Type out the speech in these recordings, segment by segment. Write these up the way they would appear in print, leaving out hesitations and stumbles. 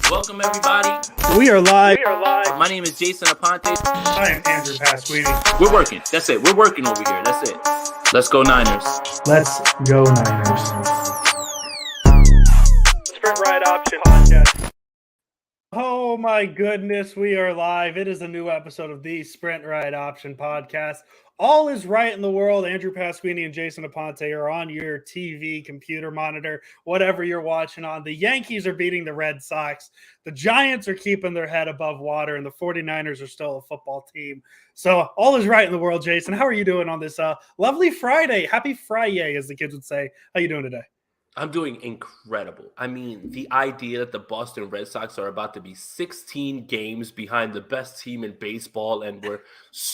Welcome, everybody. We are live. My name is Jason Aponte. I am Andrew Pasquini. We're working. That's it. We're working over here. That's it. Let's go Niners. Let's go Niners. Sprint Ride Option Podcast. Oh my goodness, we are live. It is a new episode of the Sprint Ride Option Podcast. All is right in the world. Andrew Pasquini and Jason Aponte are on your TV, computer monitor, whatever you're watching on. The Yankees are beating the Red Sox. The Giants are keeping their head above water, and the 49ers are still a football team. So all is right in the world, Jason. How are you doing on this lovely Friday? Happy Friday, as the kids would say. How you doing today? I'm doing incredible. I mean, the idea that the Boston Red Sox are about to be 16 games behind the best team in baseball, and we're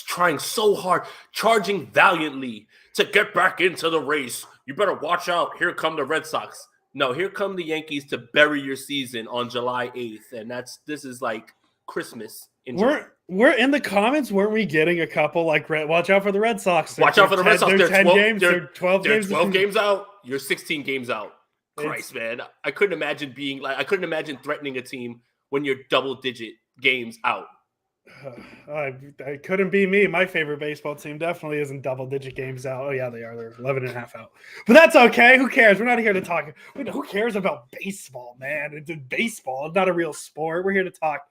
trying so hard, charging valiantly to get back into the race. You better watch out. Here come the Red Sox. No, here come the Yankees to bury your season on July 8th, and this is like Christmas. We're in the comments, weren't we getting a couple like watch out for the Red Sox? Watch out for the Red Sox. They're 10 games. They're 12 games. 12 games out. You're 16 games out. Christ, man. I couldn't imagine threatening a team when you're double-digit games out. I couldn't be me. My favorite baseball team definitely isn't double-digit games out. Oh, yeah, they are. They're 11 and a half out. But that's okay. Who cares? We're not here to talk. Who cares about baseball, man? It's baseball. It's not a real sport. We're here to talk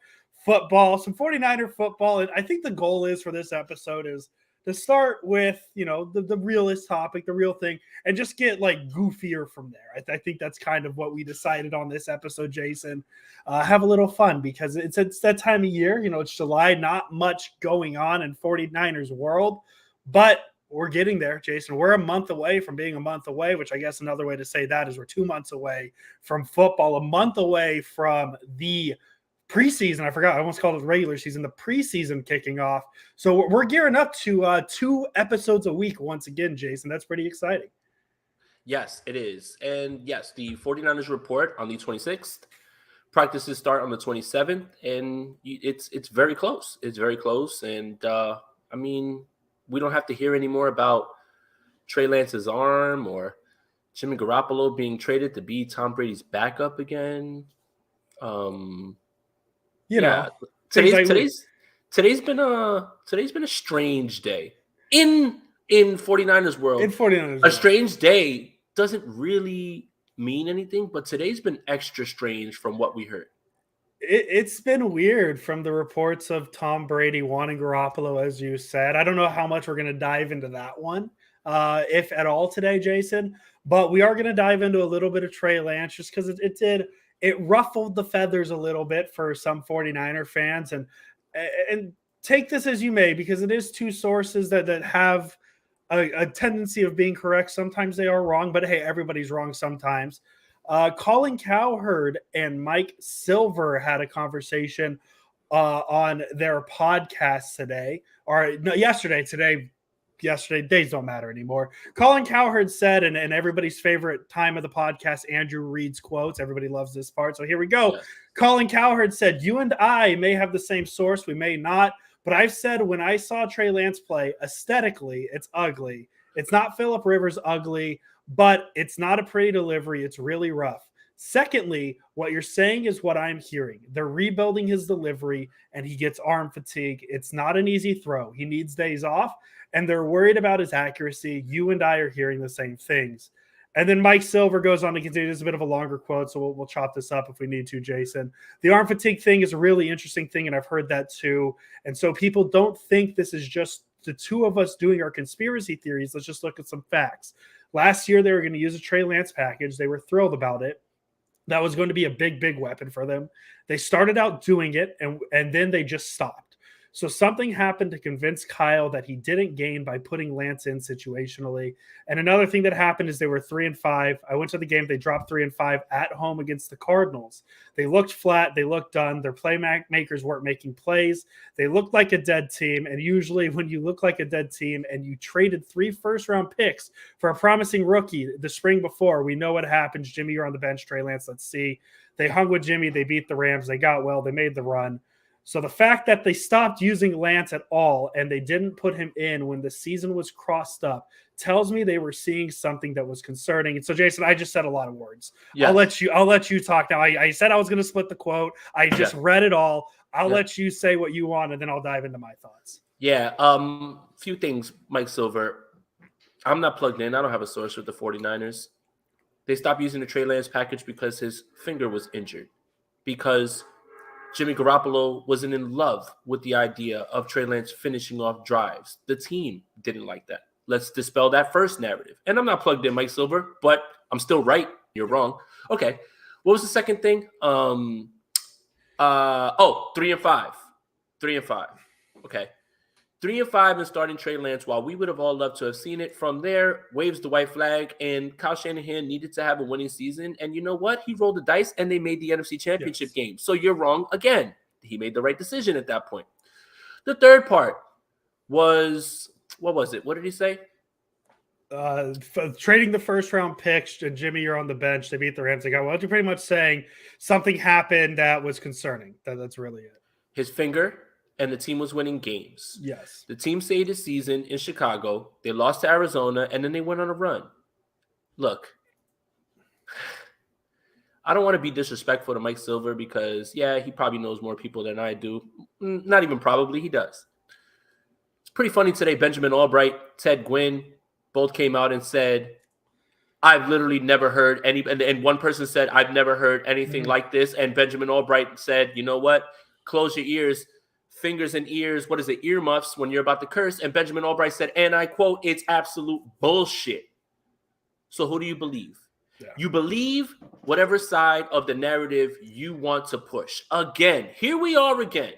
football, some 49er football. And I think the goal is for this episode is to start with, the realest topic, the real thing, and just get like goofier from there. I think that's kind of what we decided on this episode, Jason. Have a little fun because it's that time of year. It's July, not much going on in 49ers world, but we're getting there, Jason. We're a month away from being a month away, which I guess another way to say that is we're 2 months away from football, a month away from the preseason. I forgot. I almost called it regular season. The preseason kicking off. So we're gearing up to 2 episodes a week once again, Jason. That's pretty exciting. Yes, it is. And yes, the 49ers report on the 26th. Practices start on the 27th. And it's very close. It's very close. And, we don't have to hear anymore about Trey Lance's arm or Jimmy Garoppolo being traded to be Tom Brady's backup again. Today's been a strange day in 49ers world. A strange day doesn't really mean anything, but today's been extra strange from what we heard. It's been weird from the reports of Tom Brady wanting Garoppolo, as you said. I don't know how much we're going to dive into that one, if at all today, Jason. But we are going to dive into a little bit of Trey Lance just because it ruffled the feathers a little bit for some 49er fans. And take this as you may, because it is 2 sources that have a tendency of being correct. Sometimes they are wrong, but hey, everybody's wrong sometimes. Colin Cowherd and Mike Silver had a conversation on their podcast today, or no, yesterday. Yesterday, days don't matter anymore. Colin Cowherd said, and everybody's favorite time of the podcast, Andrew reads quotes. Everybody loves this part. So here we go. Yes. Colin Cowherd said, "You and I may have the same source. We may not. But I've said when I saw Trey Lance play, aesthetically, it's ugly. It's not Phillip Rivers ugly, but it's not a pretty delivery. It's really rough. Secondly, what you're saying is what I'm hearing. They're rebuilding his delivery, and he gets arm fatigue. It's not an easy throw. He needs days off. And they're worried about his accuracy. You and I are hearing the same things." And then Mike Silver goes on to continue. This is a bit of a longer quote, so we'll chop this up if we need to, Jason. The arm fatigue thing is a really interesting thing, and I've heard that too. And so people don't think this is just the 2 of us doing our conspiracy theories. Let's just look at some facts. Last year, they were going to use a Trey Lance package. They were thrilled about it. That was going to be a big, big weapon for them. They started out doing it, and then they just stopped. So something happened to convince Kyle that he didn't gain by putting Lance in situationally. And another thing that happened is they were 3-5. I went to the game. They dropped 3-5 at home against the Cardinals. They looked flat. They looked done. Their playmakers weren't making plays. They looked like a dead team. And usually when you look like a dead team and you traded 3 first-round picks for a promising rookie the spring before, we know what happens. Jimmy, you're on the bench. Trey Lance, let's see. They hung with Jimmy. They beat the Rams. They got well. They made the run. So the fact that they stopped using Lance at all and they didn't put him in when the season was crossed up tells me they were seeing something that was concerning. And so, Jason, I just said a lot of words. Yes. I'll let you talk now. I said I was going to split the quote. I just read it all. I'll let you say what you want, and then I'll dive into my thoughts. Yeah. Few things, Mike Silver. I'm not plugged in. I don't have a source with the 49ers. They stopped using the Trey Lance package because his finger was injured. Because Jimmy Garoppolo wasn't in love with the idea of Trey Lance finishing off drives. The team didn't like that. Let's dispel that first narrative. And I'm not plugged in, Mike Silver, but I'm still right. You're wrong. Okay. What was the second thing? 3-5. 3-5. Okay. 3-5 and starting Trey Lance, while we would have all loved to have seen it, from there, waves the white flag, and Kyle Shanahan needed to have a winning season. And you know what? He rolled the dice, and they made the NFC Championship game. So you're wrong again. He made the right decision at that point. The third part was, what was it? What did he say? Trading the first round picks, and Jimmy, you're on the bench. They beat the Rams. They got, well, you're pretty much saying something happened that was concerning. That's really it. His finger. And the team was winning games. Yes. The team stayed his season in Chicago. They lost to Arizona, and then they went on a run. Look, I don't want to be disrespectful to Mike Silver because, yeah, he probably knows more people than I do. Not even probably, he does. It's pretty funny today. Benjamin Albright, Ted Gwynn both came out and said, I've literally never heard any, and one person said, I've never heard anything like this. And Benjamin Albright said, you know what? Close your ears. Fingers and ears, what is it, earmuffs when you're about to curse. And Benjamin Albright said, and I quote, it's absolute bullshit. So who do you believe? Yeah. You believe whatever side of the narrative you want to push. Again, here we are again.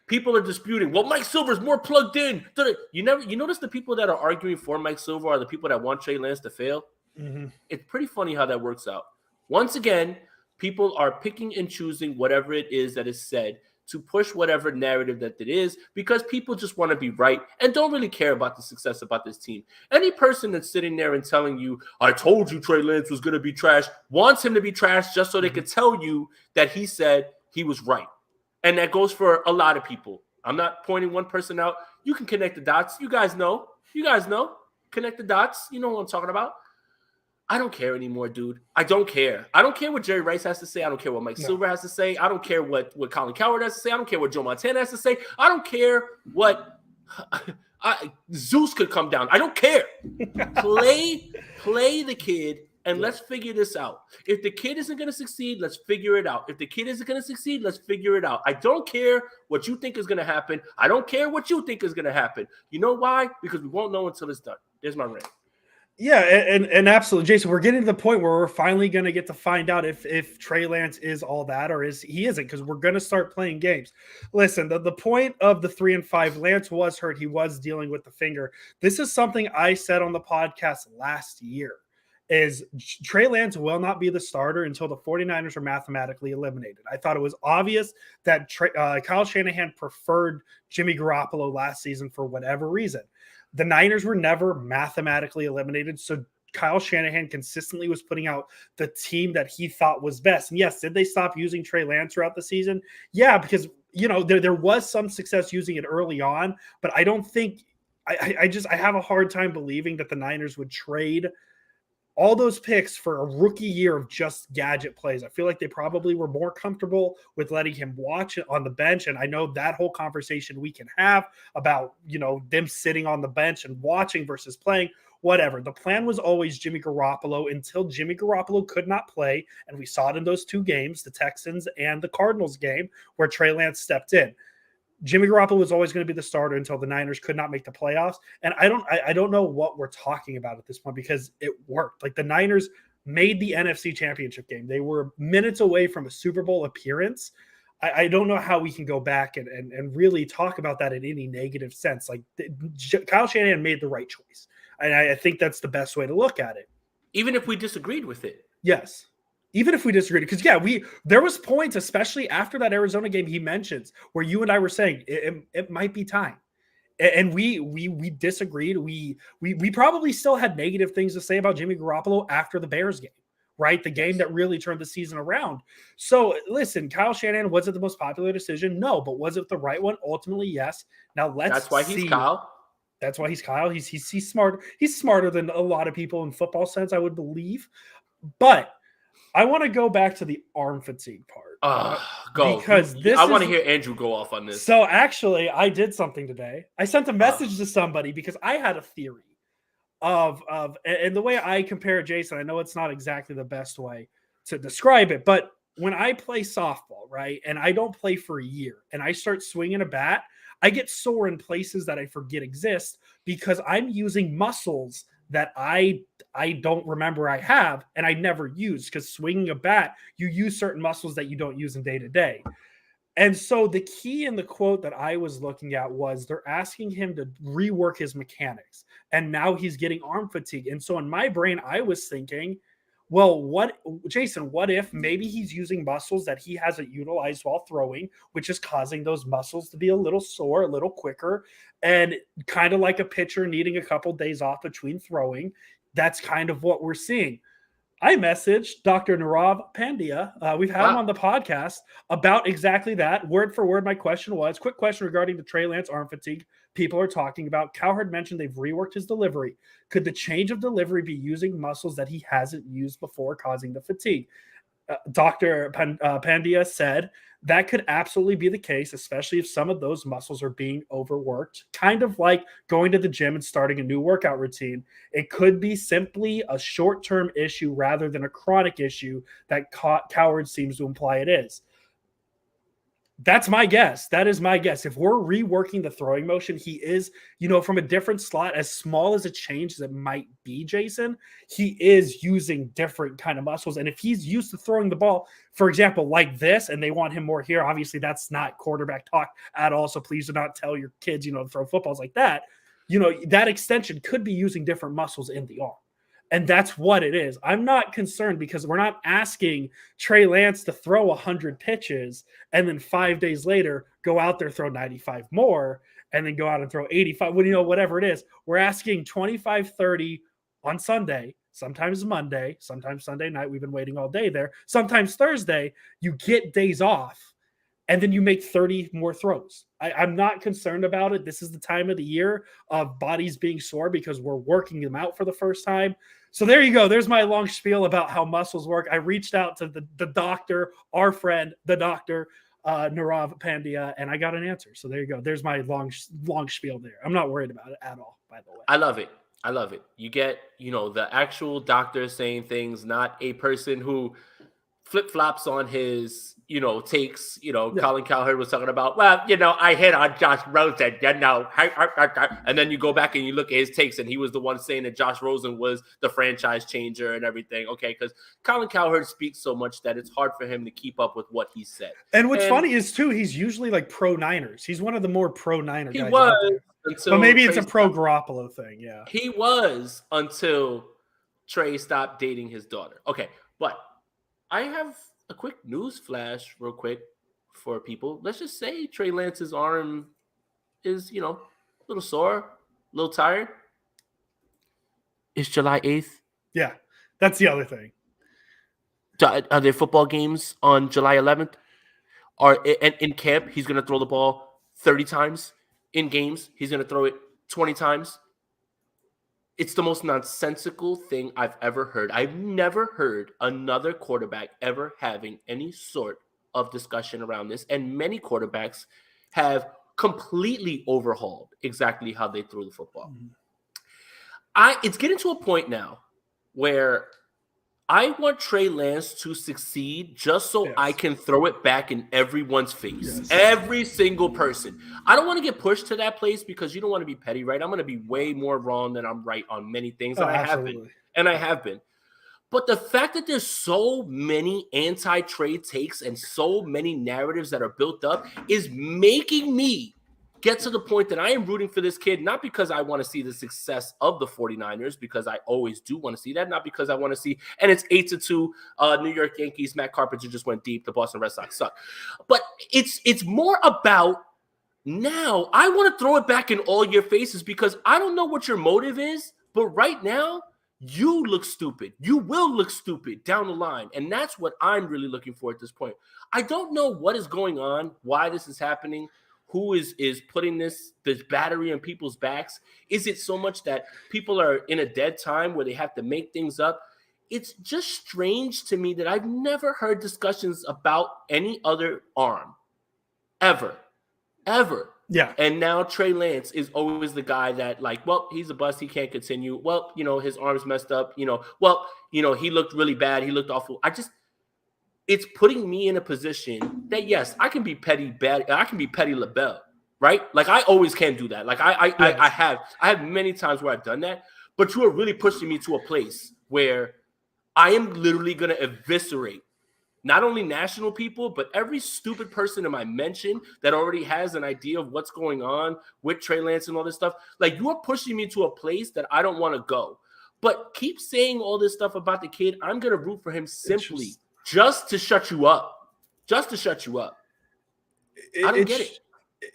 People are disputing, well, Mike Silver's more plugged in. You notice the people that are arguing for Mike Silver are the people that want Trey Lance to fail? Mm-hmm. It's pretty funny how that works out. Once again, people are picking and choosing whatever it is that is said to push whatever narrative that it is because people just want to be right and don't really care about the success about this team. Any person that's sitting there and telling you, I told you Trey Lance was going to be trash, wants him to be trash just so they could tell you that he said he was right. And that goes for a lot of people. I'm not pointing one person out. You can connect the dots. You guys know. Connect the dots. You know what I'm talking about. I don't care anymore, dude. I don't care. I don't care what Jerry Rice has to say. I don't care what Mike Silver has to say. I don't care what Colin Cowherd has to say. I don't care what Joe Montana has to say. I don't care what Zeus could come down. I don't care. Play the kid, and let's figure this out. If the kid isn't going to succeed, let's figure it out. If the kid isn't going to succeed, let's figure it out. I don't care what you think is going to happen. I don't care what you think is going to happen. You know why? Because we won't know until it's done. There's my rant. Yeah, and absolutely, Jason, we're getting to the point where we're finally going to get to find out if Trey Lance is all that or he isn't, because we're going to start playing games. Listen, the point of the 3-5, Lance was hurt. He was dealing with the finger. This is something I said on the podcast last year, is Trey Lance will not be the starter until the 49ers are mathematically eliminated. I thought it was obvious that Kyle Shanahan preferred Jimmy Garoppolo last season for whatever reason. The Niners were never mathematically eliminated, so Kyle Shanahan consistently was putting out the team that he thought was best. And yes, did they stop using Trey Lance throughout the season? Yeah, because there was some success using it early on, but I don't think I have a hard time believing that the Niners would trade all those picks for a rookie year of just gadget plays. I feel like they probably were more comfortable with letting him watch it on the bench. And I know that whole conversation we can have about, them sitting on the bench and watching versus playing, whatever. The plan was always Jimmy Garoppolo until Jimmy Garoppolo could not play. And we saw it in those two games, the Texans and the Cardinals game, where Trey Lance stepped in. Jimmy Garoppolo was always going to be the starter until the Niners could not make the playoffs. And I don't know what we're talking about at this point because it worked. Like, the Niners made the NFC Championship game. They were minutes away from a Super Bowl appearance. I don't know how we can go back and really talk about that in any negative sense. Like, Kyle Shanahan made the right choice. And I think that's the best way to look at it. Even if we disagreed with it. Yes. Even if we disagreed, because there was points, especially after that Arizona game he mentions, where you and I were saying it might be time, and we disagreed. We probably still had negative things to say about Jimmy Garoppolo after the Bears game, right? The game that really turned the season around. So listen, Kyle Shanahan, was it the most popular decision? No, but was it the right one? Ultimately, yes. Now that's why he's Kyle. That's why he's Kyle. He's smart. He's smarter than a lot of people in football sense, I would believe. But I want to go back to the arm fatigue part. Go. Because this I want to hear Andrew go off on this. So actually, I did something today. I sent a message to somebody because I had a theory of and the way I compare it, Jason, I know it's not exactly the best way to describe it, but when I play softball, right, and I don't play for a year and I start swinging a bat, I get sore in places that I forget exist because I'm using muscles that I don't remember I have and I never use, because swinging a bat, you use certain muscles that you don't use in day to day. And so the key in the quote that I was looking at was they're asking him to rework his mechanics. And now he's getting arm fatigue. And so in my brain, I was thinking, well, Jason, what if maybe he's using muscles that he hasn't utilized while throwing, which is causing those muscles to be a little sore, a little quicker, and kind of like a pitcher needing a couple days off between throwing. That's kind of what we're seeing. I messaged Dr. Nirav Pandya. We've had him on the podcast about exactly that. Word for word, my question was, quick question regarding the Trey Lance arm fatigue people are talking about. Cowherd mentioned they've reworked his delivery. Could the change of delivery be using muscles that he hasn't used before, causing the fatigue? Dr. Pandya said that could absolutely be the case, especially if some of those muscles are being overworked, kind of like going to the gym and starting a new workout routine. It could be simply a short-term issue rather than a chronic issue that Cowherd seems to imply it is. That's my guess. That is my guess. If we're reworking the throwing motion, he is, from a different slot, as small as a change as it might be, Jason, he is using different kind of muscles. And if he's used to throwing the ball, for example, like this, and they want him more here, obviously that's not quarterback talk at all. So please do not tell your kids, to throw footballs like that. That extension could be using different muscles in the arm. And that's what it is. I'm not concerned because we're not asking Trey Lance to throw 100 pitches and then 5 days later go out there, throw 95 more, and then go out and throw 85. Whatever it is. We're asking 25, 30 on Sunday, sometimes Monday, sometimes Sunday night. We've been waiting all day there. Sometimes Thursday. You get days off, and then you make 30 more throws. I'm not concerned about it. This is the time of the year of bodies being sore because we're working them out for the first time. So there you go. There's my long spiel about how muscles work. I reached out to the doctor, our friend, the doctor, Nirav Pandya, and I got an answer. So there you go. There's my long spiel there. I'm not worried about it at all, by the way. I love it. You get, the actual doctor saying things, not a person who flip-flops on his, takes, Colin Cowherd was talking about, I hit on Josh Rosen, and then you go back and you look at his takes, and he was the one saying that Josh Rosen was the franchise changer and everything, okay, because Colin Cowherd speaks so much that it's hard for him to keep up with what he said. And what's funny is, too, he's usually like pro-Niners. He's one of the more pro-Niner guys. He was. But maybe it's a pro-Garoppolo thing, yeah. He was until Trey stopped dating his daughter. Okay, but I have a quick news flash real quick for people. Let's just say Trey Lance's arm is, a little sore, a little tired. It's July 8th. Yeah, that's the other thing. Are there football games on July 11th? In camp, he's going to throw the ball 30 times. In games, he's going to throw it 20 times. It's the most nonsensical thing I've ever heard. I've never heard another quarterback ever having any sort of discussion around this. And many quarterbacks have completely overhauled exactly how they throw the football. It's getting to a point now where I want Trey Lance to succeed just so I can throw it back in everyone's face. Yes. Every single person. I don't want to get pushed to that place because you don't want to be petty, right? I'm going to be way more wrong than I'm right on many things. And I have been. But the fact that there's so many anti-Trey takes and so many narratives that are built up is making me get to the point that I am rooting for this kid, not because I want to see the success of the 49ers, because I always do want to see that, not because I want to see, and it's 8-2 New York Yankees. Matt Carpenter just went deep. The Boston Red Sox suck. But it's more about now I want to throw it back in all your faces because I don't know what your motive is, but right now you look stupid. You will look stupid down the line. And that's what I'm really looking for at this point. I don't know what is going on, why this is happening, who is putting this battery on people's backs? Is it so much that people are in a dead time where they have to make things up? It's just strange to me that I've never heard discussions about any other arm ever. Yeah. And now Trey Lance is always the guy that, like, well, he's a bust. He can't continue. Well, his arm's messed up. He looked really bad. He looked awful. It's putting me in a position that, yes, I can be petty bad. I can be petty LaBelle, right? Like, I always can do that. Like, I have many times where I've done that, but you are really pushing me to a place where I am literally going to eviscerate not only national people, but every stupid person in my mention that already has an idea of what's going on with Trey Lance and all this stuff. Like, you are pushing me to a place that I don't want to go. But keep saying all this stuff about the kid. I'm going to root for him simply just to shut you up. Just to shut you up. I don't get it.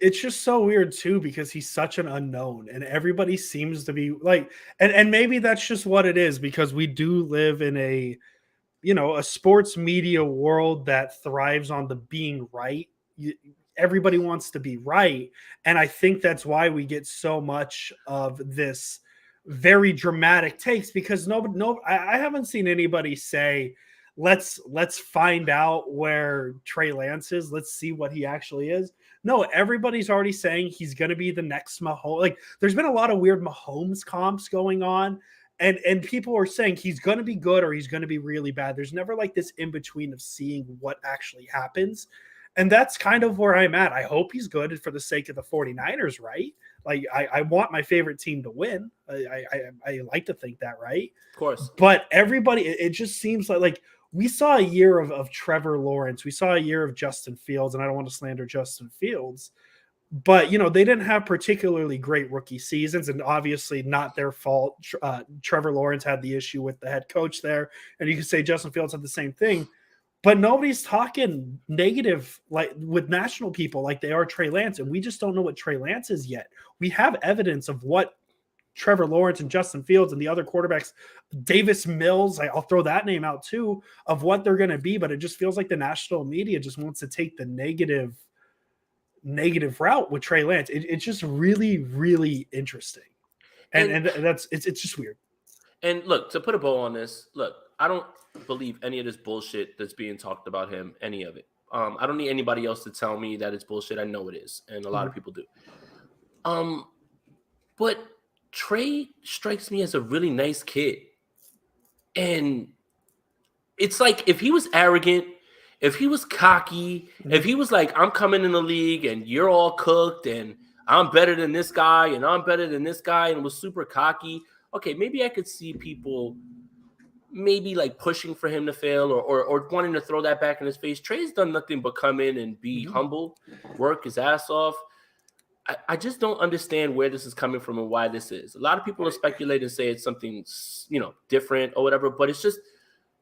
It's just so weird too, because he's such an unknown and everybody seems to be like, and maybe that's just what it is, because we do live in a sports media world that thrives on the being right. Everybody wants to be right. And I think that's why we get so much of this very dramatic takes, because I haven't seen anybody say, let's find out where Trey Lance is. Let's see what he actually is. No, everybody's already saying he's going to be the next Mahomes. Like, there's been a lot of weird Mahomes comps going on. And people are saying he's going to be good or he's going to be really bad. There's never like this in between of seeing what actually happens. And that's kind of where I'm at. I hope he's good for the sake of the 49ers, right? Like, I want my favorite team to win. I like to think that, right? Of course. But everybody, it just seems like we saw a year of Trevor Lawrence. We saw a year of Justin Fields, and I don't want to slander Justin Fields. But, they didn't have particularly great rookie seasons, and obviously not their fault. Trevor Lawrence had the issue with the head coach there, and you could say Justin Fields had the same thing. But nobody's talking negative like with national people like they are Trey Lance, and we just don't know what Trey Lance is yet. We have evidence of what Trevor Lawrence and Justin Fields and the other quarterbacks, Davis Mills, I'll throw that name out too, of what they're going to be, but it just feels like the national media just wants to take the negative route with Trey Lance. It's just really, really interesting. And that's it's just weird. And look, to put a bow on this, I don't believe any of this bullshit that's being talked about him, any of it. I don't need anybody else to tell me that it's bullshit. I know it is, and a lot of people do. But Trey strikes me as a really nice kid. And it's like, if he was arrogant, if he was cocky, if he was like, I'm coming in the league and you're all cooked and I'm better than this guy and I'm better than this guy, and was super cocky, okay, maybe I could see people maybe like pushing for him to fail or wanting to throw that back in his face. Trey's done nothing but come in and be humble, work his ass off. I just don't understand where this is coming from and why this is. A lot of people will speculate and say it's something, different or whatever, but it's just,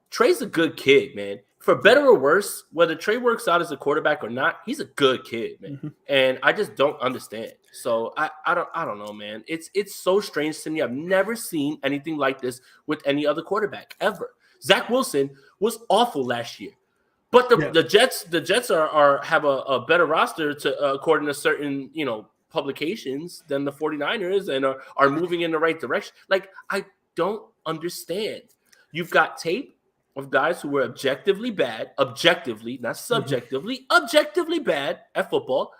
Trey's a good kid, man. For better or worse, whether Trey works out as a quarterback or not, he's a good kid, man. And I just don't understand. So I don't know, man. It's so strange to me. I've never seen anything like this with any other quarterback ever. Zach Wilson was awful last year. But the Jets have a better roster according to certain, publications than the 49ers, and are moving in the right direction. Like, I don't understand. You've got tape of guys who were objectively bad, not subjectively, objectively bad at football,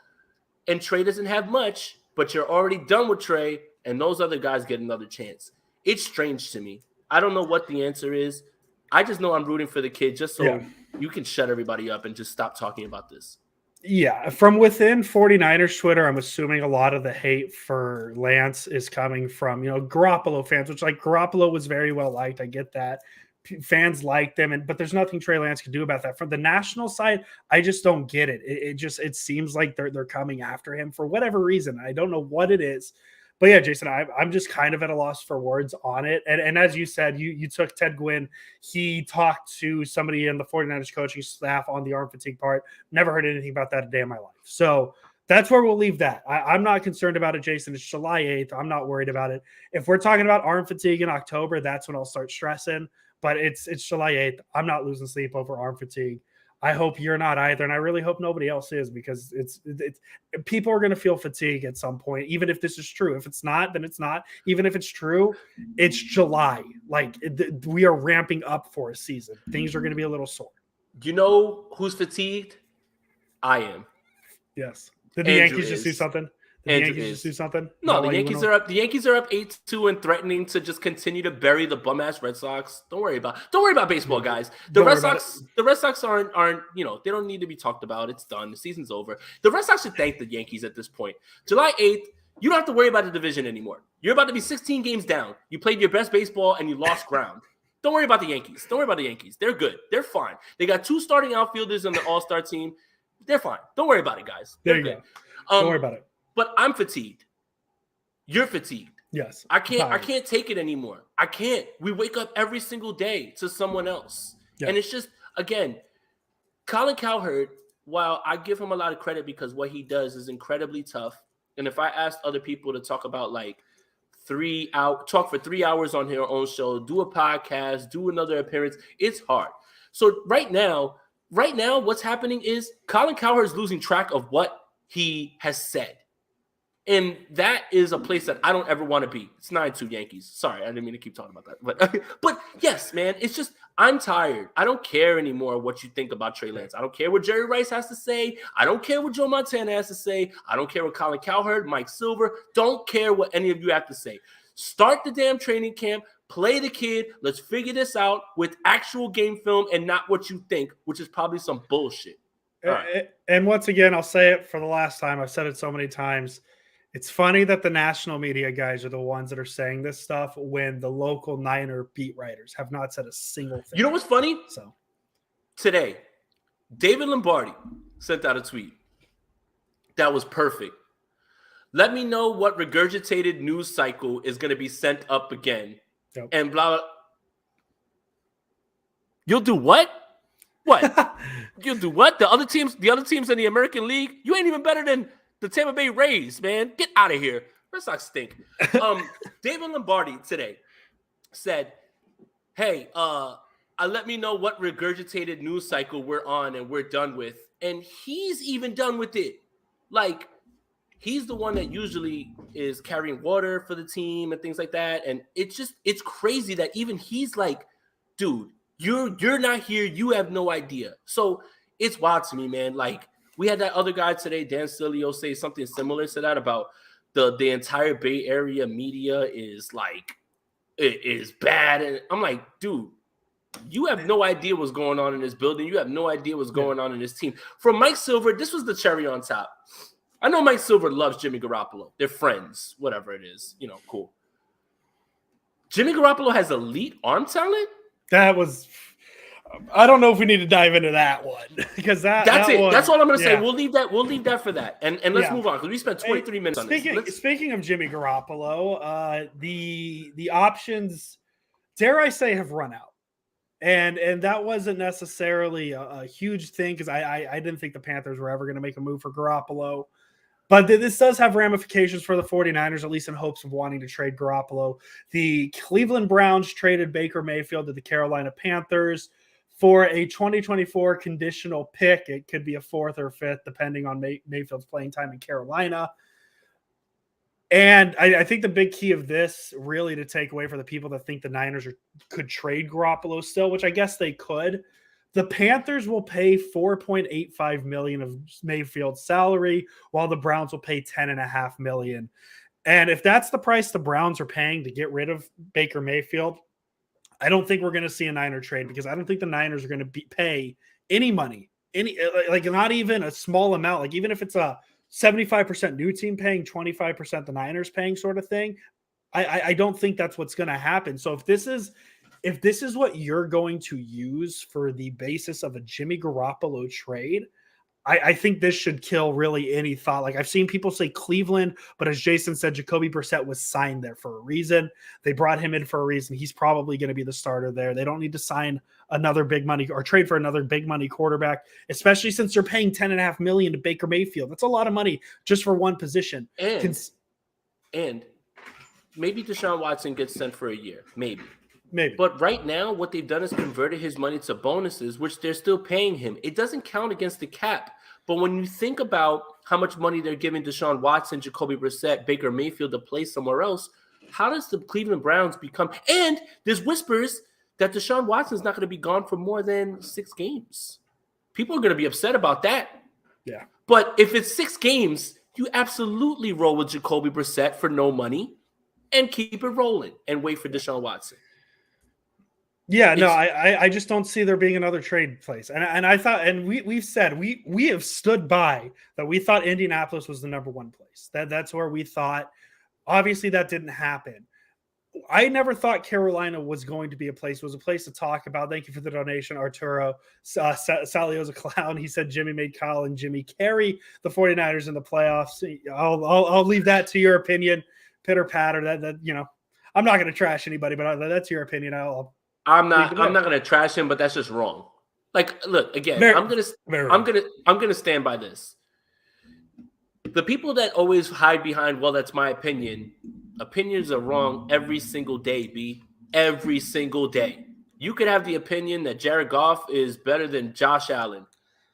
and Trey doesn't have much, but you're already done with Trey, and those other guys get another chance. It's strange to me. I don't know what the answer is. I just know I'm rooting for the kid just so you can shut everybody up and just stop talking about this. Yeah, from within 49ers Twitter, I'm assuming a lot of the hate for Lance is coming from, Garoppolo fans, which, like, Garoppolo was very well liked. I get that. Fans liked them, but there's nothing Trey Lance can do about that. From the national side, I just don't get it. It seems like they're coming after him for whatever reason. I don't know what it is. But yeah, Jason, I'm just kind of at a loss for words on it. And as you said, you took Ted Gwynn. He talked to somebody in the 49ers coaching staff on the arm fatigue part. Never heard anything about that a day in my life. So that's where we'll leave that. I'm not concerned about it, Jason. It's July 8th. I'm not worried about it. If we're talking about arm fatigue in October, that's when I'll start stressing. But it's July 8th. I'm not losing sleep over arm fatigue. I hope you're not either, and I really hope nobody else is, because it's people are going to feel fatigue at some point, even if this is true. If it's not, then it's not. Even if it's true, it's July. Like, we are ramping up for a season. Things are going to be a little sore. You know who's fatigued? I am. Yes. Did the Andrew Yankees just do is. something? Did Andrew the Yankees is. just do something? No, the Yankees are up. The Yankees are up 8-2 and threatening to just continue to bury the bum ass Red Sox. Don't worry about baseball, guys. The Red Sox aren't, you know, they don't need to be talked about. It's done. The season's over. The Red Sox should thank the Yankees at this point. July 8th, you don't have to worry about the division anymore. You're about to be 16 games down. You played your best baseball and you lost ground. Don't worry about the Yankees. Don't worry about the Yankees. They're good. They're fine. They got 2 starting outfielders on the All-Star team. They're fine. Don't worry about it, guys. There you go. Don't worry about it. But I'm fatigued. You're fatigued. Yes. I can't take it anymore. I can't. We wake up every single day to someone else. Yeah. And it's just, again, Colin Cowherd, while I give him a lot of credit because what he does is incredibly tough. And if I asked other people to talk about talk for 3 hours on their own show, do a podcast, do another appearance, it's hard. So right now, what's happening is Colin Cowherd is losing track of what he has said. And that is a place that I don't ever want to be. It's 9-2 Yankees. Sorry, I didn't mean to keep talking about that. But yes, man, it's just, I'm tired. I don't care anymore what you think about Trey Lance. I don't care what Jerry Rice has to say. I don't care what Joe Montana has to say. I don't care what Colin Cowherd, Mike Silver. Don't care what any of you have to say. Start the damn training camp. Play the kid. Let's figure this out with actual game film and not what you think, which is probably some bullshit. Right. And once again, I'll say it for the last time. I've said it so many times. It's funny that the national media guys are the ones that are saying this stuff when the local Niner beat writers have not said a single thing. You know what's funny? So today, David Lombardi sent out a tweet that was perfect. Let me know what regurgitated news cycle is going to be sent up again. Yep. And blah, blah. You'll do what? What? You'll do what? The other teams in the American League, you ain't even better than the Tampa Bay Rays, man. Get out of here. Red Sox stink. David Lombardi today said, hey, let me know what regurgitated news cycle we're on and we're done with. And he's even done with it. Like, he's the one that usually is carrying water for the team and things like that. And it's crazy that even he's like, dude, you're not here. You have no idea. So it's wild to me, man. Like, we had that other guy today, Dan Silio, say something similar to that about the entire Bay Area media is like, it is bad. And I'm like, dude, you have no idea what's going on in this building. You have no idea what's going on in this team. For Mike Silver, this was the cherry on top. I know Mike Silver loves Jimmy Garoppolo. They're friends, whatever it is. You know, cool. Jimmy Garoppolo has elite arm talent? That was... I don't know if we need to dive into that one because that's it. One, that's all I'm going to say. We'll leave that for that, and let's move on because we spent 23 minutes on this. Speaking of Jimmy Garoppolo, the options, dare I say, have run out, and that wasn't necessarily a huge thing because I didn't think the Panthers were ever going to make a move for Garoppolo. But this does have ramifications for the 49ers, at least in hopes of wanting to trade Garoppolo. The Cleveland Browns traded Baker Mayfield to the Carolina Panthers for a 2024 conditional pick. It could be a 4th or 5th, depending on Mayfield's playing time in Carolina. And I think the big key of this, really, to take away for the people that think the Niners could trade Garoppolo still, which I guess they could, the Panthers will pay $4.85 million of Mayfield's salary, while the Browns will pay $10.5 million. And if that's the price the Browns are paying to get rid of Baker Mayfield, I don't think we're going to see a Niner trade because I don't think the Niners are going to pay any money, not even a small amount. Like, even if it's a 75% new team paying 25% the Niners paying sort of thing, I don't think that's what's going to happen. So if this is what you're going to use for the basis of a Jimmy Garoppolo trade, I think this should kill really any thought. Like, I've seen people say Cleveland, but as Jason said, Jacoby Brissett was signed there for a reason. They brought him in for a reason. He's probably going to be the starter there. They don't need to sign another big money or trade for another big money quarterback, especially since they're paying $10.5 million to Baker Mayfield. That's a lot of money just for one position. And maybe Deshaun Watson gets sent for a year, maybe. Maybe. But right now, what they've done is converted his money to bonuses, which they're still paying him. It doesn't count against the cap. But when you think about how much money they're giving Deshaun Watson, Jacoby Brissett, Baker Mayfield to play somewhere else, how does the Cleveland Browns become? And there's whispers that Deshaun Watson's not going to be gone for more than 6 games. People are going to be upset about that. Yeah. But if it's 6 games, you absolutely roll with Jacoby Brissett for no money and keep it rolling and wait for Deshaun Watson. Yeah, no, I just don't see there being another trade place. And I thought, and we've said we have stood by that we thought Indianapolis was the number 1 place. That's where we thought. Obviously, that didn't happen. I never thought Carolina was going to be a place. It was a place to talk about. Thank you for the donation, Arturo. Salio's a clown. He said Jimmy made Kyle and Jimmy carry the 49ers in the playoffs. I'll leave that to your opinion. Pitter patter. That I'm not going to trash anybody, but that's your opinion. I'm not going to trash him, but that's just wrong. Like, look, again, I'm going to stand by this. The people that always hide behind, well, that's my opinion. Opinions are wrong every single day, B. Every single day. You could have the opinion that Jared Goff is better than Josh Allen.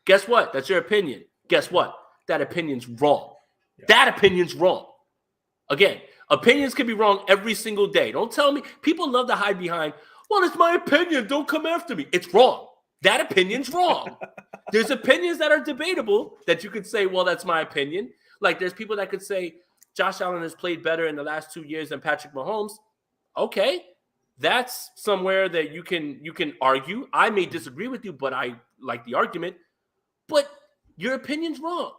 Guess what? That's your opinion. Guess what? That opinion's wrong. Yeah. That opinion's wrong. Again, opinions can be wrong every single day. Don't tell me. People love to hide behind, well, it's my opinion. Don't come after me. It's wrong. That opinion's wrong. There's opinions that are debatable that you could say, well, that's my opinion. Like there's people that could say Josh Allen has played better in the last 2 years than Patrick Mahomes. Okay, that's somewhere that you can argue. I may disagree with you, but I like the argument. But your opinion's wrong.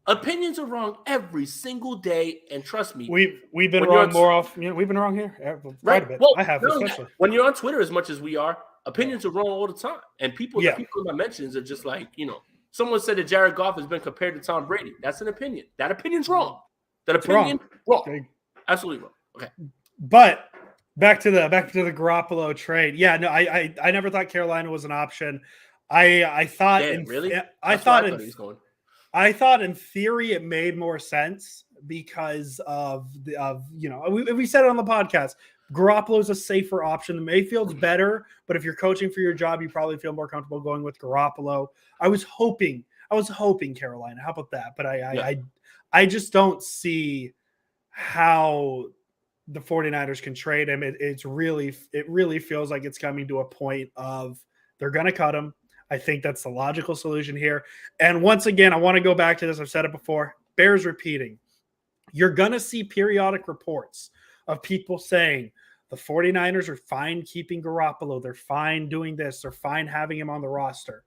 Opinions are wrong every single day, and trust me, we've been wrong more often. We've been wrong here, right? A bit. Well, I have, especially when you're on Twitter as much as we are. Opinions are wrong all the time, and the people in my mentions are just like, someone said that Jared Goff has been compared to Tom Brady. That's an opinion. That opinion's wrong. That opinion wrong. Okay. Absolutely wrong. Okay, but back to the Garoppolo trade. Yeah, no, I never thought Carolina was an option. I thought really. I thought he's going. I thought in theory it made more sense because of we said it on the podcast. Garoppolo's a safer option. The Mayfield's better, but if you're coaching for your job, you probably feel more comfortable going with Garoppolo. I was hoping Carolina. How about that? But I just don't see how the 49ers can trade him. It really feels like it's coming to a point of they're going to cut him. I think that's the logical solution here. And once again, I want to go back to this. I've said it before. Bears repeating. You're going to see periodic reports of people saying the 49ers are fine keeping Garoppolo. They're fine doing this. They're fine having him on the roster.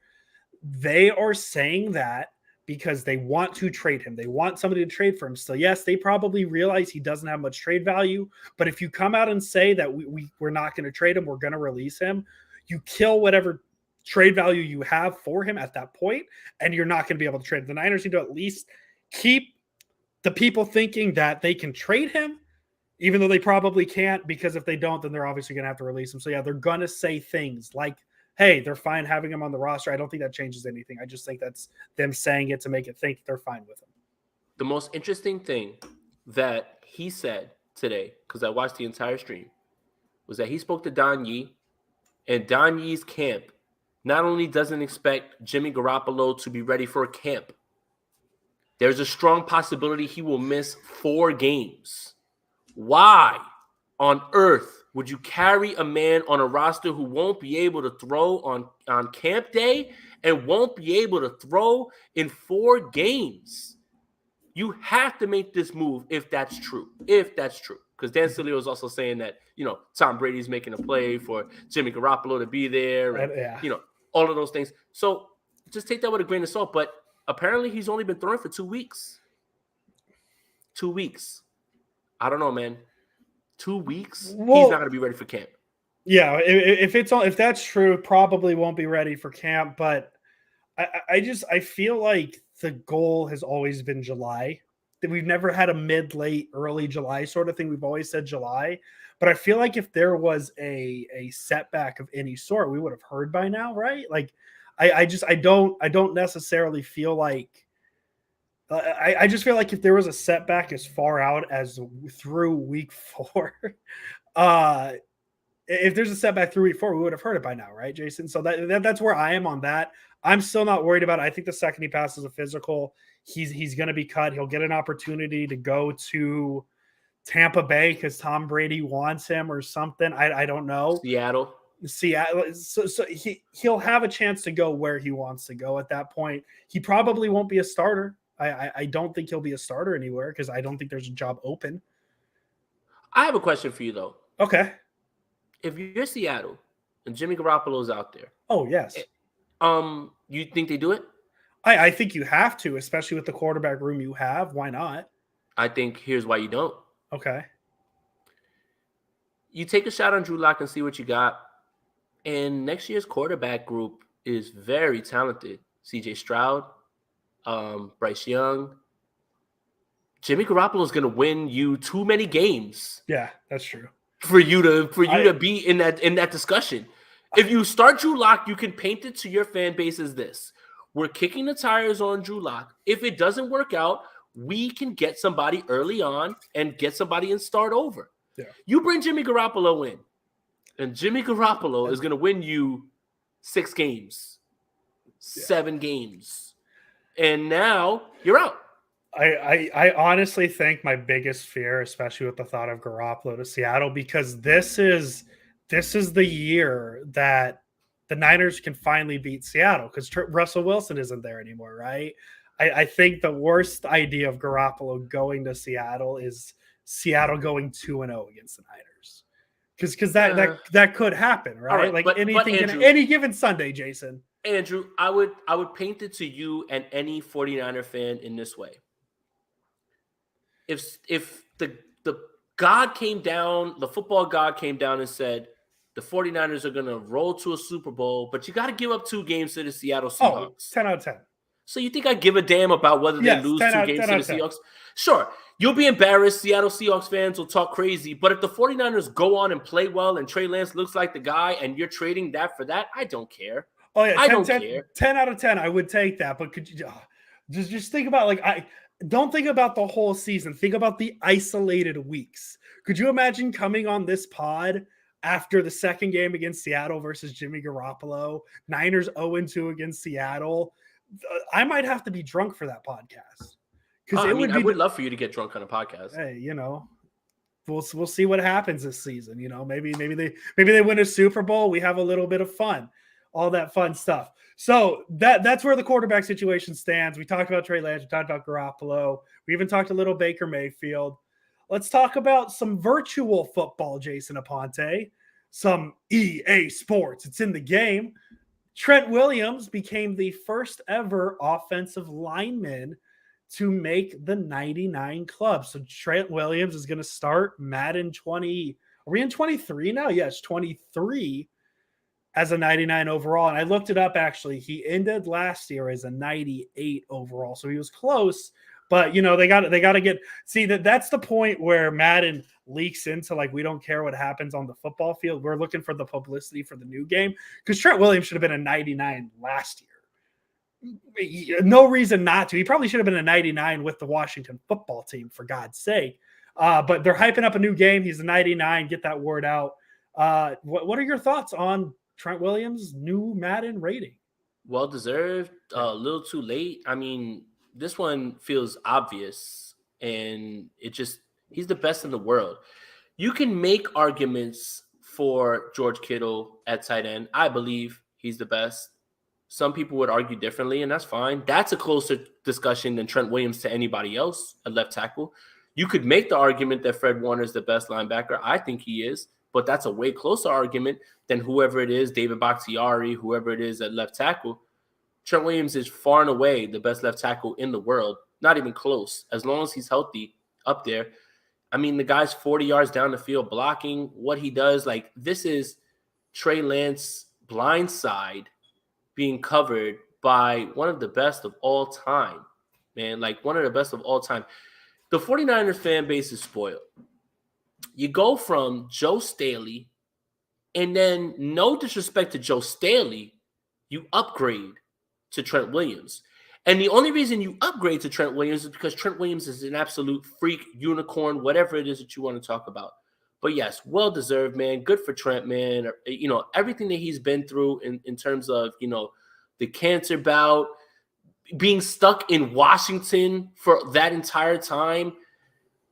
They are saying that because they want to trade him. They want somebody to trade for him. So yes, they probably realize he doesn't have much trade value. But if you come out and say that we're not going to trade him, we're going to release him, you kill whatever trade value you have for him at that point, and you're not going to be able to trade. The Niners need to at least keep the people thinking that they can trade him, even though they probably can't, because if they don't, then they're obviously going to have to release him. So yeah, they're going to say things like, hey, they're fine having him on the roster. I don't think that changes anything. I just think that's them saying it to make it think they're fine with him. The most interesting thing that he said today, because I watched the entire stream, was that he spoke to Don Yee, and Don Yee's camp not only doesn't expect Jimmy Garoppolo to be ready for a camp, there's a strong possibility he will miss 4 games. Why on earth would you carry a man on a roster who won't be able to throw on camp day and won't be able to throw in 4 games? You have to make this move if that's true. Because Dan Sileo is also saying that, Tom Brady's making a play for Jimmy Garoppolo to be there. And, all of those things. So just take that with a grain of salt. But apparently he's only been throwing for 2 weeks. 2 weeks. I don't know, man. 2 weeks? Well, he's not going to be ready for camp. Yeah, if that's true, probably won't be ready for camp. But I feel like the goal has always been July. That we've never had a mid, late, early July sort of thing. We've always said July. But I feel like if there was a setback of any sort, we would have heard by now, right? Like, I don't necessarily feel like I just feel like if there was a setback as far out as through week 4, if there's a setback through week 4, we would have heard it by now, right, Jason? So that's where I am on that. I'm still not worried about it. I think the second he passes a physical, he's going to be cut. He'll get an opportunity to go to Tampa Bay because Tom Brady wants him or something. I don't know. Seattle. So he'll have a chance to go where he wants to go at that point. He probably won't be a starter. I don't think he'll be a starter anywhere because I don't think there's a job open. I have a question for you, though. Okay. If you're Seattle and Jimmy Garoppolo's out there. Oh, yes. You think they do it? I think you have to, especially with the quarterback room you have. Why not? I think here's why you don't. Okay. You take a shot on Drew Lock and see what you got. And next year's quarterback group is very talented. CJ Stroud, Bryce Young. Jimmy Garoppolo is going to win you too many games. Yeah, that's true. For you to be in that discussion. If you start Drew Lock, you can paint it to your fan base as this. We're kicking the tires on Drew Lock. If it doesn't work out, we can get somebody early on and get somebody and start over. Yeah. You bring Jimmy Garoppolo in, and Jimmy Garoppolo is going to win you 6 games, 7 games. And now you're out. I honestly think my biggest fear, especially with the thought of Garoppolo to Seattle, because this is the year that the Niners can finally beat Seattle because Russell Wilson isn't there anymore, right? I think the worst idea of Garoppolo going to Seattle is Seattle going 2-0 against the Niners, because that could happen, right? Like anything, Andrew, any given Sunday, Jason. Andrew, I would paint it to you and any 49er fan in this way. If the God came down, the football God came down and said, the 49ers are going to roll to a Super Bowl, but you got to give up 2 games to the Seattle Seahawks. 10 out of 10. So you think I give a damn about whether they lose 2 games to the Seahawks? Sure. You'll be embarrassed. Seattle Seahawks fans will talk crazy. But if the 49ers go on and play well and Trey Lance looks like the guy and you're trading that for that, I don't care. Oh, yeah. I don't care. 10 out of 10, I would take that. But could you just think about, don't think about the whole season. Think about the isolated weeks. Could you imagine coming on this pod after the second game against Seattle versus Jimmy Garoppolo, Niners 0-2 against Seattle? I might have to be drunk for that podcast. I would love for you to get drunk on a podcast. Hey, we'll see what happens this season. Maybe they win a Super Bowl. We have a little bit of fun, all that fun stuff. So that's where the quarterback situation stands. We talked about Trey Lance. We talked about Garoppolo. We even talked a little Baker Mayfield. Let's talk about some virtual football, Jason Aponte. Some EA Sports. It's in the game. Trent Williams became the first ever offensive lineman to make the 99 club. So Trent Williams is going to start Madden 20. Are we in 23 now? Yes, 23 as a 99 overall. And I looked it up, actually. He ended last year as a 98 overall. So he was close. But, they got to get – see, that's the point where Madden leaks into, we don't care what happens on the football field. We're looking for the publicity for the new game because Trent Williams should have been a 99 last year. No reason not to. He probably should have been a 99 with the Washington football team, for God's sake. But they're hyping up a new game. He's a 99. Get that word out. What are your thoughts on Trent Williams' new Madden rating? Well-deserved. A little too late. I mean – this one feels obvious, and he's the best in the world. You can make arguments for George Kittle at tight end. I believe he's the best. Some people would argue differently, and that's fine. That's a closer discussion than Trent Williams to anybody else at left tackle. You could make the argument that Fred Warner is the best linebacker. I think he is, but that's a way closer argument than whoever it is, David Bakhtiari, whoever it is at left tackle. Trent Williams is far and away the best left tackle in the world. Not even close. As long as he's healthy up there. I mean, the guy's 40 yards down the field blocking. What he does, this is Trey Lance blind side being covered by one of the best of all time. Man, one of the best of all time. The 49ers fan base is spoiled. You go from Joe Staley, and then no disrespect to Joe Staley, you upgrade to Trent Williams. And the only reason you upgrade to Trent Williams is because Trent Williams is an absolute freak, unicorn, whatever it is that you want to talk about. But yes, well deserved, man. Good for Trent, man. You know, everything that he's been through in terms of, you know, the cancer bout, being stuck in Washington for that entire time,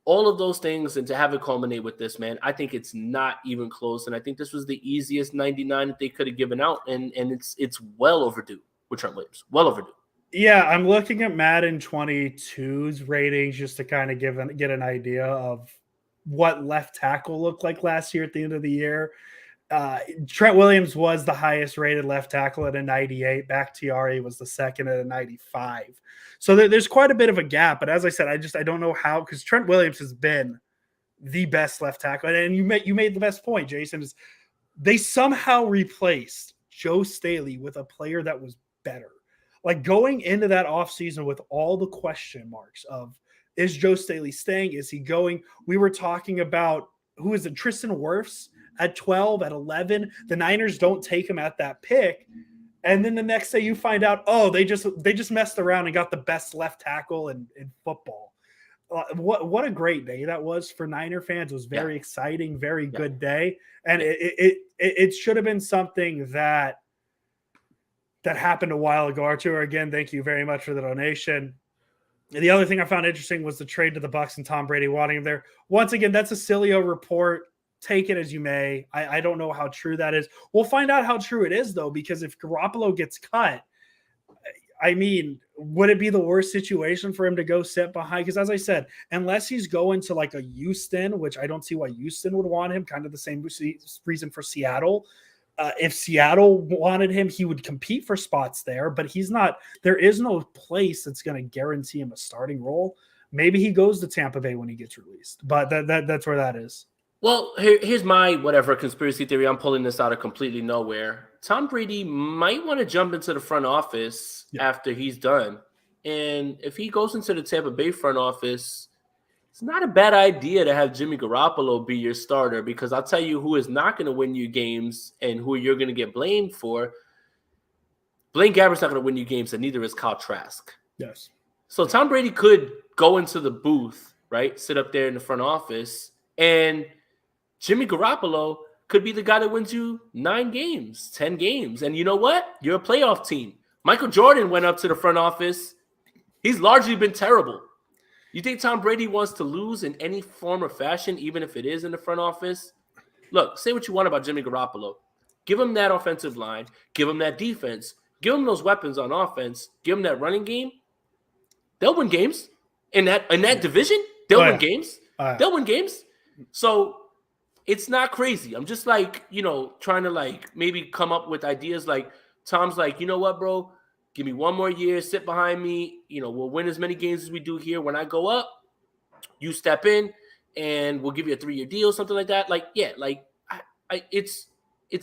all of those things, and to have it culminate with this, man, I think it's not even close. And I think this was the easiest 99 that they could have given out. And it's well overdue with Trent Williams. Well overdue. Yeah, I'm looking at Madden 22's ratings just to kind of get an idea of what left tackle looked like last year at the end of the year. Trent Williams was the highest rated left tackle at a 98. Bakhtiari was the second at a 95. So there's quite a bit of a gap. But as I said, I don't know how, because Trent Williams has been the best left tackle. And you made the best point, Jason, is they somehow replaced Joe Staley with a player that was better. Like going into that offseason with all the question marks of, is Joe Staley staying? Is he going? We were talking about, who is it, Tristan Wirfs at 12, at 11. The Niners don't take him at that pick. And then the next day you find out, oh, they just messed around and got the best left tackle in football. What a great day that was for Niner fans. It was very exciting, very good day. And it should have been something that happened a while ago. Arturo, again, thank you very much for the donation. And the other thing I found interesting was the trade to the Bucs and Tom Brady wanting him there. Once again, that's a Cilio report. Take it as you may. I don't know how true that is. We'll find out how true it is, though, because if Garoppolo gets cut, I mean, would it be the worst situation for him to go sit behind? Because as I said, unless he's going to like a Houston, which I don't see why Houston would want him, kind of the same reason for Seattle. If Seattle wanted him, he would compete for spots there, but he's not. There is no place that's going to guarantee him a starting role. Maybe he goes to Tampa Bay when he gets released, but that's where that is. Well, here's my whatever conspiracy theory. I'm pulling this out of completely nowhere. Tom Brady might want to jump into the front office after he's done. And if he goes into the Tampa Bay front office, it's not a bad idea to have Jimmy Garoppolo be your starter, because I'll tell you who is not going to win you games and who you're going to get blamed for. Blaine Gabbert's not going to win you games, and neither is Kyle Trask. Yes. So Tom Brady could go into the booth, right, sit up there in the front office, and Jimmy Garoppolo could be the guy that wins you 9 games, 10 games. And you know what? You're a playoff team. Michael Jordan went up to the front office. He's largely been terrible. You think Tom Brady wants to lose in any form or fashion, even if it is in the front office? Look, say what you want about Jimmy Garoppolo. Give him that offensive line. Give him that defense. Give him those weapons on offense. Give him that running game. They'll win games. In that division, they'll win games. They'll win games. So it's not crazy. I'm just like, trying to like maybe come up with ideas. Like Tom's like, you know what, bro? Give me 1 more year, sit behind me. We'll win as many games as we do here. When I go up, you step in and we'll give you a 3-year deal, something like that. Like, yeah, like it's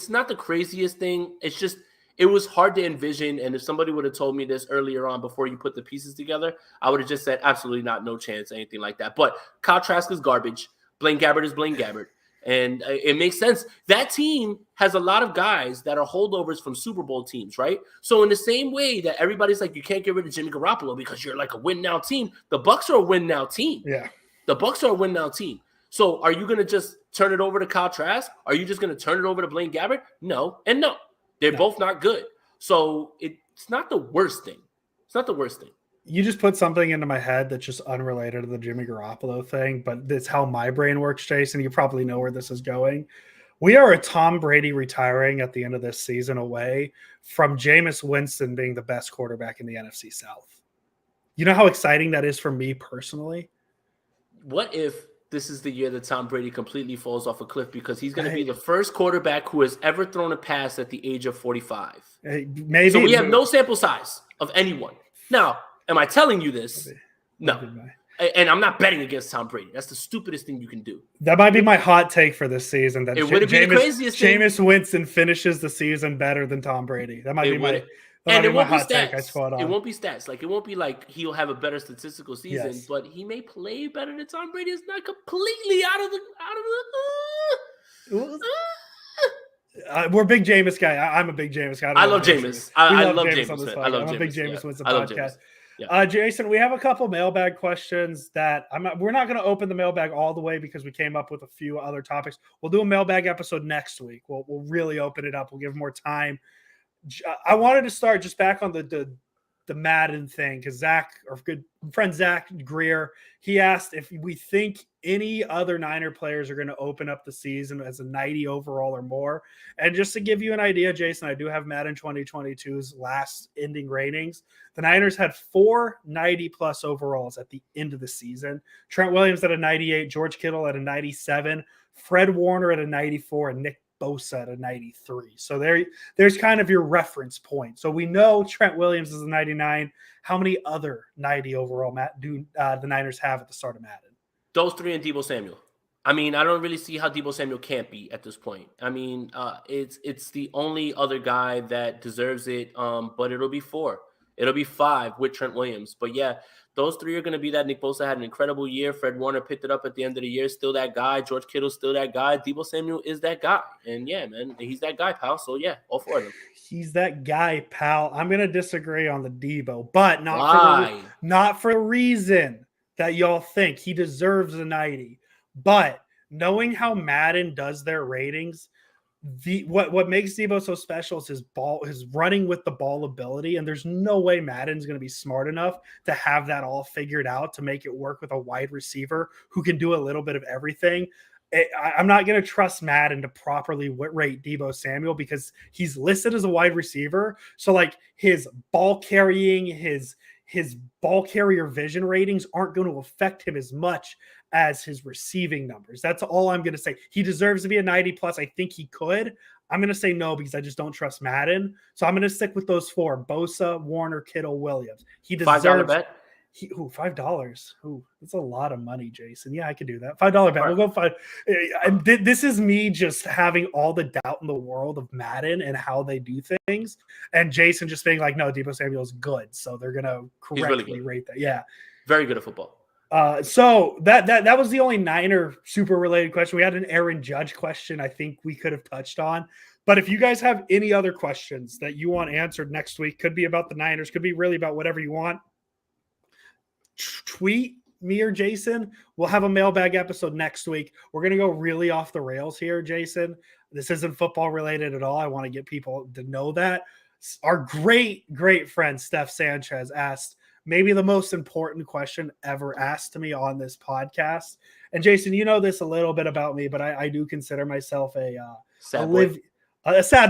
not the craziest thing. It's just, it was hard to envision. And if somebody would have told me this earlier on before you put the pieces together, I would have just said, absolutely not, no chance, anything like that. But Kyle Trask is garbage. Blaine Gabbert is Blaine Gabbert. And it makes sense. That team has a lot of guys that are holdovers from Super Bowl teams, right? So in the same way that everybody's like, you can't get rid of Jimmy Garoppolo because you're like a win-now team, the Bucs are a win-now team. Yeah. The Bucs are a win-now team. So are you going to just turn it over to Kyle Trask? Are you just going to turn it over to Blaine Gabbert? No and no. They're both not good. So it's not the worst thing. It's not the worst thing. You just put something into my head that's just unrelated to the Jimmy Garoppolo thing, but it's how my brain works, Jason. You probably know where this is going. We are a Tom Brady retiring at the end of this season away from Jameis Winston being the best quarterback in the NFC South. You know how exciting that is for me personally? What if this is the year that Tom Brady completely falls off a cliff, because he's going to be the first quarterback who has ever thrown a pass at the age of 45? Maybe. So we have no sample size of anyone. Now, am I telling you this? No. And I'm not betting against Tom Brady. That's the stupidest thing you can do. That might be my hot take for this season. That it wouldn't be the craziest thing. Jameis Winston finishes the season better than Tom Brady. That might be my and it won't be hot take. It won't be stats. Like, it won't be like he'll have a better statistical season, but he may play better than Tom Brady. It's not completely out of the we're big Jameis guy. I'm a big Jameis guy. I love Jameis. I love Jameis. I'm a big Jameis Winston podcast. Yeah. Jason, we have a couple mailbag questions that we're not going to open the mailbag all the way because we came up with a few other topics. We'll do a mailbag episode next week. We'll really open it up. We'll give more time. I wanted to start just back on the Madden thing because Zach, our good friend Zach Greer, he asked if we think any other Niner players are going to open up the season as a 90 overall or more. And just to give you an idea, Jason, I do have Madden 2022's last ending ratings. The Niners had 4 90-plus overalls at the end of the season. Trent Williams at a 98, George Kittle at a 97, Fred Warner at a 94, and Nick Bosa at a 93. So there's kind of your reference point. So we know Trent Williams is a 99. How many other 90 overall do the Niners have at the start of Madden? Those 3 and Deebo Samuel. I mean, I don't really see how Deebo Samuel can't be at this point. I mean, it's the only other guy that deserves it, but it'll be 4. It'll be 5 with Trent Williams. But yeah, those 3 are going to be that. Nick Bosa had an incredible year. Fred Warner picked it up at the end of the year. Still that guy. George Kittle's still that guy. Deebo Samuel is that guy. And yeah, man, he's that guy, pal. So yeah, all 4 of them. He's that guy, pal. I'm going to disagree on the Deebo, but not for the reason that y'all think. He deserves a 90. But knowing how Madden does their ratings, what makes Deebo so special is his running with the ball ability, and there's no way Madden's going to be smart enough to have that all figured out to make it work with a wide receiver who can do a little bit of everything. I'm not going to trust Madden to properly rate Deebo Samuel because he's listed as a wide receiver. So like his ball carrying, his ball carrier vision ratings aren't going to affect him as much as his receiving numbers. That's all I'm going to say. He deserves to be a 90 plus. I think he could. I'm going to say no because I just don't trust Madden. So I'm going to stick with those 4: Bosa, Warner, Kittle, Williams. He deserves $5 bet. $5. Ooh, that's a lot of money, Jason. Yeah, I could do that. $5 bet. We'll go 5. This is me just having all the doubt in the world of Madden and how they do things, and Jason just being like, "No, Deebo Samuel's good," so they're gonna correctly rate that. Yeah, very good at football. So that was the only Niner super related question. We had an Aaron Judge question I think we could have touched on. But if you guys have any other questions that you want answered next week, could be about the Niners, could be really about whatever you want, tweet me or Jason. We'll have a mailbag episode next week. We're going to go really off the rails here, Jason. This isn't football related at all. I want to get people to know that. Our great friend Steph Sanchez asked maybe the most important question ever asked to me on this podcast. And Jason, you know this a little bit about me, but I do consider myself a sad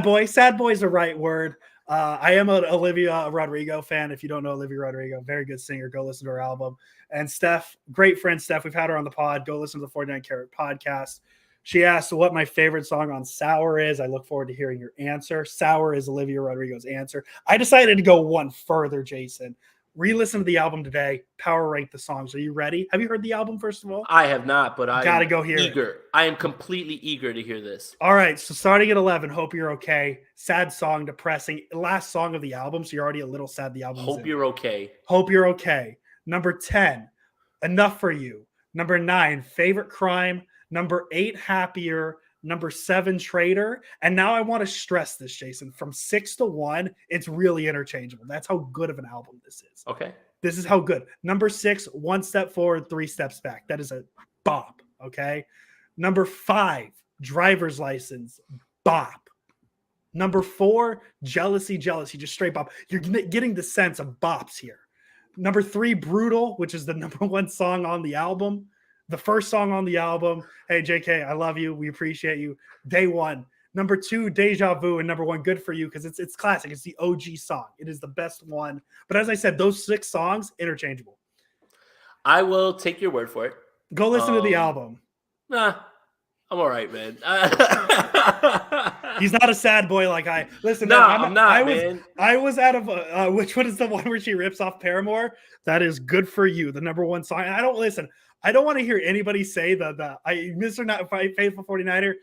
boy. Sad boy is the right word. I am an Olivia Rodrigo fan. If you don't know Olivia Rodrigo, very good singer. Go listen to her album. And Steph, great friend Steph, we've had her on the pod. Go listen to the 49 Carat podcast. She asked what my favorite song on Sour is. I look forward to hearing your answer. Sour is Olivia Rodrigo's answer. I decided to go one further, Jason. Re-listen to the album today. Power rank the songs. Are you ready? Have you heard the album, first of all? I have not, but I gotta go hear it. I am completely eager to hear this. All right, so starting at 11, Hope You're Okay. Sad song, depressing. Last song of the album, so you're already a little sad the album's Hope You're Okay. Hope You're Okay. Number 10, Enough for You. Number 9, Favorite Crime. Number 8, Happier. Number 7, Traitor. And now I want to stress this, Jason. From 6 to 1, it's really interchangeable. That's how good of an album this is. Okay. This is how good. Number 6, 1 step forward, 3 steps back. That is a bop. Okay. Number 5, Driver's License. Bop. Number 4, Jealousy, Just straight bop. You're getting the sense of bops here. Number 3, Brutal, which is the number 1 song on the album. The first song on the album. Hey, JK, I love you. We appreciate you. Day 1. Number 2, Deja Vu. And number 1, Good For You, because it's classic. It's the OG song. It is the best one. But as I said, those 6 songs, interchangeable. I will take your word for it. Go listen to the album. Nah, I'm all right, man. He's not a sad boy like I. Listen, no, I'm not, man. I was out of which one is the one where she rips off Paramore? That is Good For You, the number 1 song. And I don't want to hear anybody say Mr. Not Faithful 49er.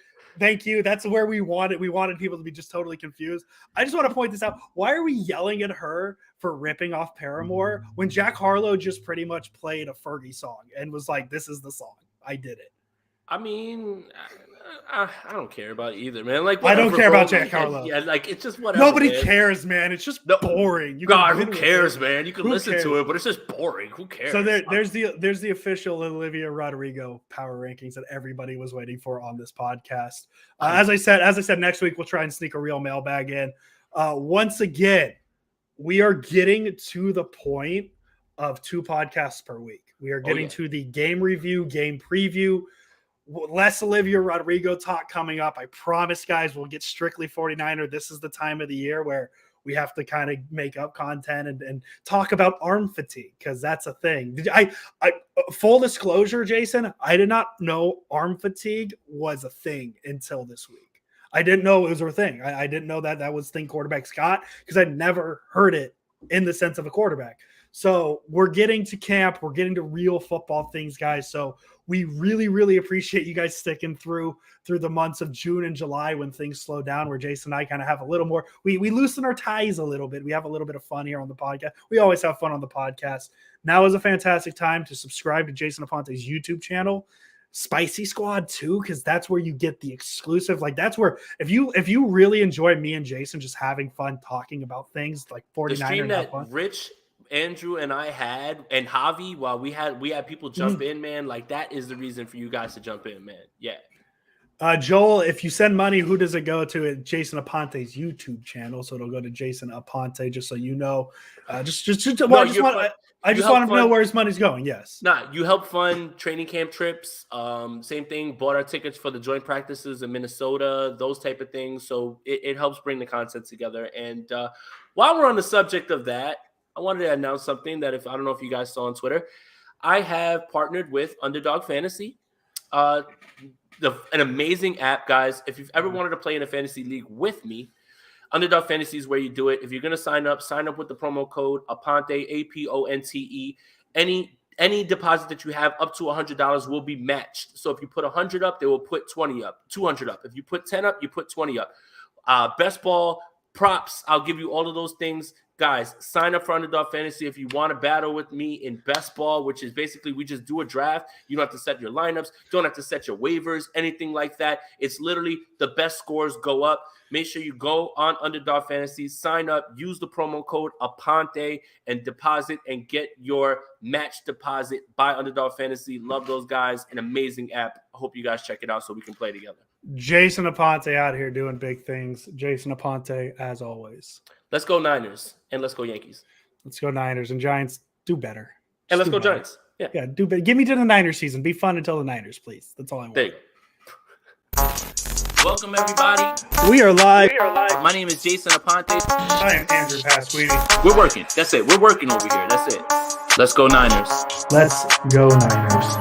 Thank you. That's where we wanted. We wanted people to be just totally confused. I just want to point this out. Why are we yelling at her for ripping off Paramore when Jack Harlow just pretty much played a Fergie song and was like, "This is the song. I did it." I mean, I don't care about either, man. Like I don't care about Jack Giancarlo. Yeah, like it's just whatever. Nobody man. cares, man. It's just boring. God, who cares, man? You can listen to it, but it's just boring. Who cares? So there's the official Olivia Rodrigo power rankings that everybody was waiting for on this podcast. As I said, next week we'll try and sneak a real mailbag in. Once again, we are getting to the point of 2 podcasts per week. We are getting to the game review, game preview. Less Olivia Rodrigo talk coming up. I promise, guys, we'll get strictly 49er. This is the time of the year where we have to kind of make up content and talk about arm fatigue, because that's a thing. I full disclosure, Jason, I did not know arm fatigue was a thing until this week. I didn't know it was a thing. I didn't know that was thing quarterbacks got, because I'd never heard it in the sense of a quarterback. So we're getting to camp. We're getting to real football things, guys. So we really, really appreciate you guys sticking through the months of June and July when things slow down, where Jason and I kind of have a little more, we loosen our ties a little bit. We have a little bit of fun here on the podcast. We always have fun on the podcast. Now is a fantastic time to subscribe to Jason Aponte's YouTube channel, Spicy Squad too, because that's where you get the exclusive. Like, that's where, if you really enjoy me and Jason just having fun talking about things like 49 the stream that fun. Rich, Andrew, and I had, and Javi, while we had people jump in, man, like that is the reason for you guys to jump in, man. Yeah. Joel, if you send money, who does it go to? At Jason Aponte's YouTube channel, so it'll go to Jason Aponte. Just so you know, I just want to know where his money's going. Yes. You help fund training camp trips. Same thing. Bought our tickets for the joint practices in Minnesota. Those type of things. So it helps bring the content together. And while we're on the subject of that, I wanted to announce something that I don't know if you guys saw on Twitter. I have partnered with Underdog Fantasy. An amazing app, guys. If you've ever wanted to play in a fantasy league with me, Underdog Fantasy is where you do it. If you're going to sign up with the promo code APONTE, APONTE. Any deposit that you have up to $100 will be matched. So if you put 100 up, they will put 20 up, 200 up. If you put 10 up, you put 20 up. Best ball, props, I'll give you all of those things. Guys, sign up for Underdog Fantasy if you want to battle with me in best ball, which is basically we just do a draft. You don't have to set your lineups. Don't have to set your waivers, anything like that. It's literally the best scores go up. Make sure you go on Underdog Fantasy, sign up, use the promo code APONTE, and deposit and get your match deposit by Underdog Fantasy. Love those guys. An amazing app. I hope you guys check it out so we can play together. Jason Aponte out here doing big things. Jason Aponte, as always. Let's go Niners and let's go Yankees. Let's go Niners and Giants. Do better. And let's go Giants. Yeah, do better. Give me to the Niners season. Be fun until the Niners, please. That's all I want. There you go. Welcome, everybody. We are live. My name is Jason Aponte. I am Andrew Pasquini. We're working. That's it. We're working over here. That's it. Let's go Niners. Let's go Niners.